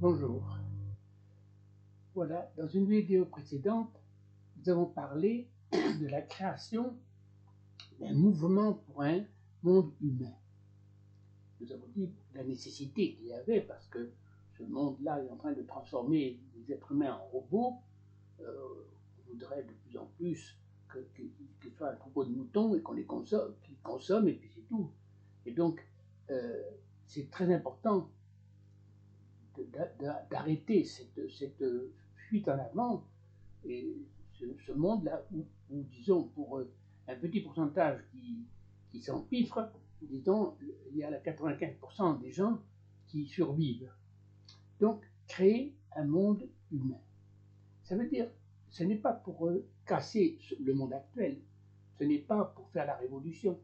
Bonjour. Voilà, dans une vidéo précédente, nous avons parlé de la création d'un mouvement pour un monde humain. Nous avons dit la nécessité qu'il y avait parce que ce monde-là est en train de transformer les êtres humains en robots. On voudrait de plus en plus qu'ils soient un troupeau de moutons et qu'on les consomme, qu'ils consomment et puis c'est tout. Et donc, c'est très important d'arrêter cette fuite en avant et ce monde-là où, disons, pour un petit pourcentage qui s'empiffre, disons, il y a 95% des gens qui survivent. Donc, créer un monde humain. Ça veut dire, ce n'est pas pour casser le monde actuel, ce n'est pas pour faire la révolution,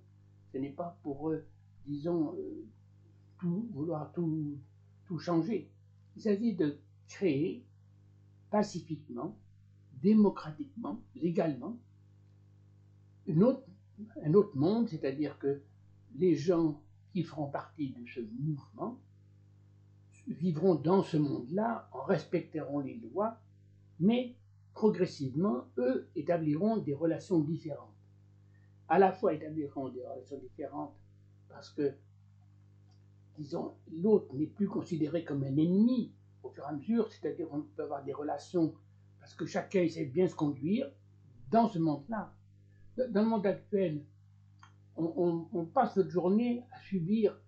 ce n'est pas pour, disons, vouloir tout changer. Il s'agit de créer pacifiquement, démocratiquement, légalement, un autre monde, c'est-à-dire que les gens qui feront partie de ce mouvement vivront dans ce monde-là, en respecteront les lois, mais progressivement, eux établiront des relations différentes. À la fois établiront des relations différentes parce que, disons, l'autre n'est plus considéré comme un ennemi au fur et à mesure, c'est-à-dire qu'on peut avoir des relations parce que chacun essaie de bien se conduire dans ce monde-là. Dans le monde actuel, on passe notre journée à subir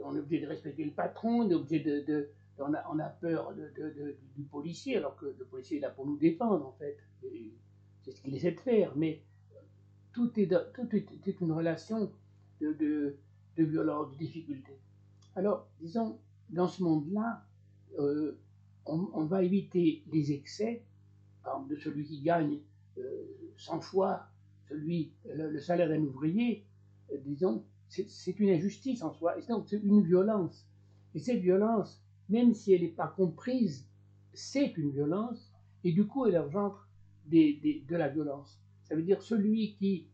on est obligé de respecter le patron, on est obligé on a peur du policier, alors que le policier est là pour nous défendre, en fait. C'est ce qu'il essaie de faire, mais tout est une relation de violence, de difficulté. Alors, disons, dans ce monde-là, on va éviter les excès, par exemple, de celui qui gagne 100 fois le salaire d'un ouvrier, disons, c'est une injustice en soi, et donc c'est une violence. Et cette violence, même si elle n'est pas comprise, c'est une violence, et du coup elle engendre de la violence. Ça veut dire celui qui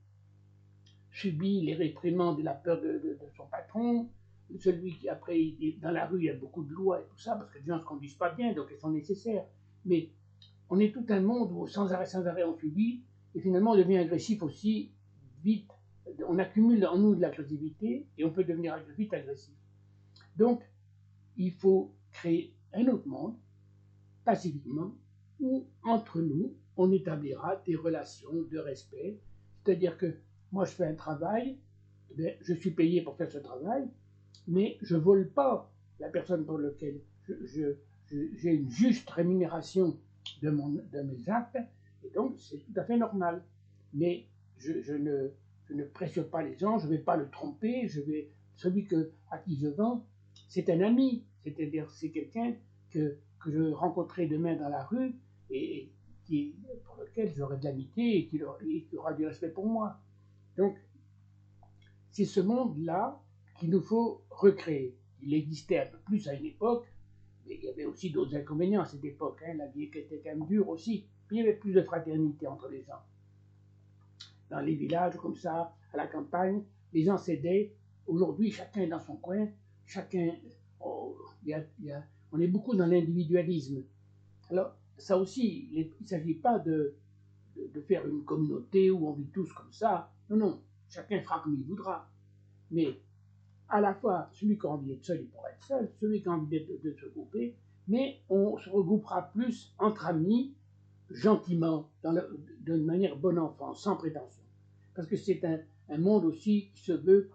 subit les réprimandes et la peur de son patron, celui qui après, dans la rue, il y a beaucoup de lois et tout ça, parce que les gens ne se conduisent pas bien, donc elles sont nécessaires. Mais on est tout un monde où sans arrêt on subit, et finalement on devient agressif aussi vite. On accumule en nous de l'agressivité et on peut devenir vite agressif. Donc, il faut créer un autre monde, pacifiquement, où entre nous, on établira des relations de respect. C'est-à-dire que moi je fais un travail, je suis payé pour faire ce travail, mais je ne vole pas la personne pour laquelle j'ai une juste rémunération de mes actes, et donc c'est tout à fait normal. Mais je ne presse pas les gens, je ne vais pas le tromper, celui à qui je vends, c'est un ami, c'est-à-dire c'est quelqu'un que je rencontrerai demain dans la rue et pour lequel j'aurai de l'amitié et qui aura du respect pour moi. Donc, c'est ce monde-là qu'il nous faut recréer. Il existait un peu plus à une époque, mais il y avait aussi d'autres inconvénients à cette époque. La vie était quand même dure aussi. Puis il y avait plus de fraternité entre les gens. Dans les villages comme ça, à la campagne, les gens s'aidaient. Aujourd'hui, chacun est dans son coin. Chacun, on est beaucoup dans l'individualisme. Alors, ça aussi, il ne s'agit pas de faire une communauté où on vit tous comme ça. Non, non, chacun fera comme il voudra. Mais à la fois, celui qui a envie d'être seul, il pourra être seul, celui qui a envie de se regrouper, mais on se regroupera plus entre amis, gentiment, d'une manière bon enfant, sans prétention. Parce que c'est un monde aussi qui se veut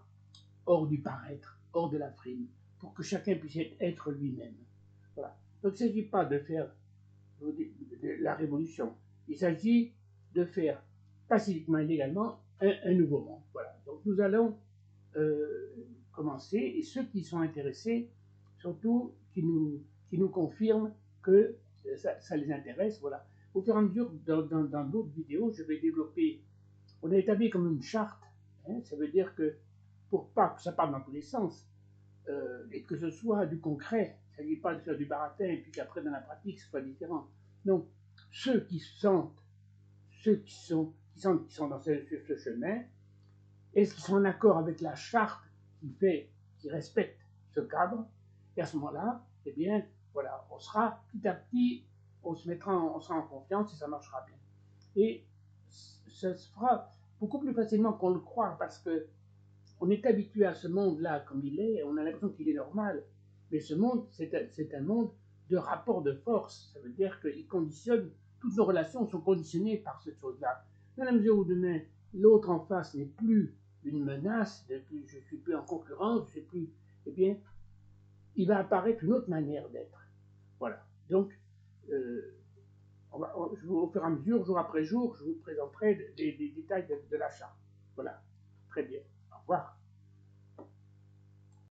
hors du paraître, hors de la frime, pour que chacun puisse être lui-même. Voilà. Donc il ne s'agit pas de faire de la révolution, il s'agit de faire pacifiquement et légalement un nouveau monde. Voilà. Donc nous allons commencer, et ceux qui sont intéressés, surtout qui nous confirment que ça les intéresse, voilà. Au fur et à mesure, dans d'autres vidéos, je vais développer, on a établi comme une charte, ça veut dire que pour pas que ça parte dans tous les sens, et que ce soit du concret, il ne s'agit pas de faire du baratin et puis qu'après dans la pratique ce soit différent. Donc, ceux qui sont dans ce chemin, est-ce qu'ils sont en accord avec la charte qui respecte ce cadre? Et à ce moment-là, eh bien, voilà, on sera petit à petit, on sera en confiance et ça marchera bien. Et ça se fera beaucoup plus facilement qu'on le croit parce que on est habitué à ce monde-là comme il est, on a l'impression qu'il est normal. Mais ce monde, c'est un monde de rapport de force. Ça veut dire qu'il conditionne, toutes nos relations sont conditionnées par cette chose-là. Dans la mesure où demain, l'autre en face n'est plus une menace, je ne suis plus en concurrence, je ne suis plus, eh bien, il va apparaître une autre manière d'être. Voilà. Donc, euh, au fur et à mesure, jour après jour, je vous présenterai des détails de l'achat. Voilà. Très bien. Au revoir.